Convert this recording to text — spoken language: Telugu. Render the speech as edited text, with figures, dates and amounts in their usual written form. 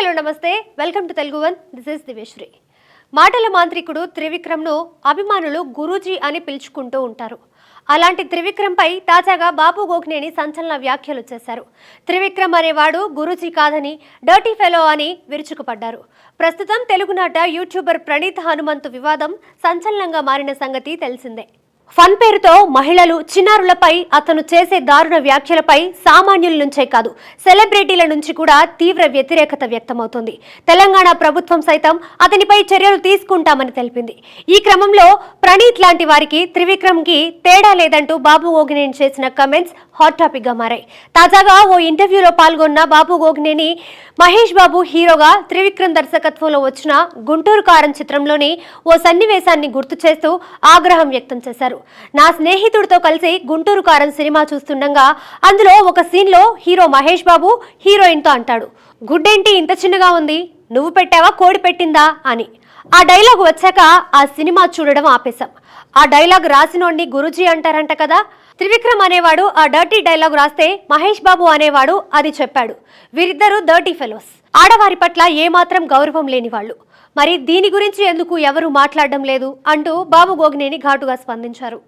హలో నమస్తే, welcome to Telugu one. This is Diveshri. మాటల మాంత్రికుడు త్రివిక్రమ్ను అభిమానులు గురూజీ అని పిలుచుకుంటూ ఉంటారు. అలాంటి త్రివిక్రమ్పై తాజాగా బాబు గోగ్నేని సంచలన వ్యాఖ్యలు చేశారు. త్రివిక్రమ్ అనేవాడు గురూజీ కాదని, డర్టీ ఫెలో అని విరుచుకుపడ్డారు. ప్రస్తుతం తెలుగునాట యూట్యూబర్ ప్రణీత్ హనుమంతు వివాదం సంచలనంగా మారిన సంగతి తెలిసిందే. ఫన్ పేరుతో మహిళలు, చిన్నారులపై అతను చేసే దారుణ వ్యాఖ్యలపై సామాన్యుల నుంచే కాదు, సెలబ్రిటీల నుంచి కూడా తీవ్ర వ్యతిరేకత వ్యక్తమవుతోంది. తెలంగాణ ప్రభుత్వం సైతం అతనిపై చర్యలు తీసుకుంటామని తెలిపింది. ఈ క్రమంలో ప్రణీత్ లాంటి వారికి త్రివిక్రమ్కి తేడా లేదంటూ బాబు గోగ్నేని చేసిన కమెంట్స్ హాట్ టాపిక్ గా మారాయి. తాజాగా ఓ ఇంటర్వ్యూలో పాల్గొన్న బాబు గోగ్నేని మహేష్ బాబు హీరోగా త్రివిక్రమ్ దర్శకత్వంలో వచ్చిన గుంటూరు కారం చిత్రంలోని ఓ సన్నివేశాన్ని గుర్తు చేస్తూ ఆగ్రహం వ్యక్తం చేశారు. నా స్నేహితుడితో కలిసి గుంటూరు కారం సినిమా చూస్తుండగా అందులో ఒక సీన్లో హీరో మహేష్ బాబు హీరోయిన్తో అంటాడు, గుడ్డేంటి ఇంత చిన్నగా ఉంది, నువ్వు పెట్టావా కోడి పెట్టిందా అని. ఆ డైలాగ్ వచ్చాక ఆ సినిమా చూడడం ఆపేశాం. ఆ డైలాగ్ రాసినోడిని గురూజీ అంటారంట కదా. త్రివిక్రమ్ అనేవాడు ఆ డర్టీ డైలాగ్ రాస్తే మహేష్ బాబు అనేవాడు అది చెప్పాడు. వీరిద్దరూ డర్టీ ఫెలోస్, ఆడవారి పట్ల ఏమాత్రం గౌరవం లేని వాళ్ళు. మరి దీని గురించి ఎందుకు ఎవరు మాట్లాడడం లేదు అంటూ బాబు గోగ్నేని ఘాటుగా స్పందించారు.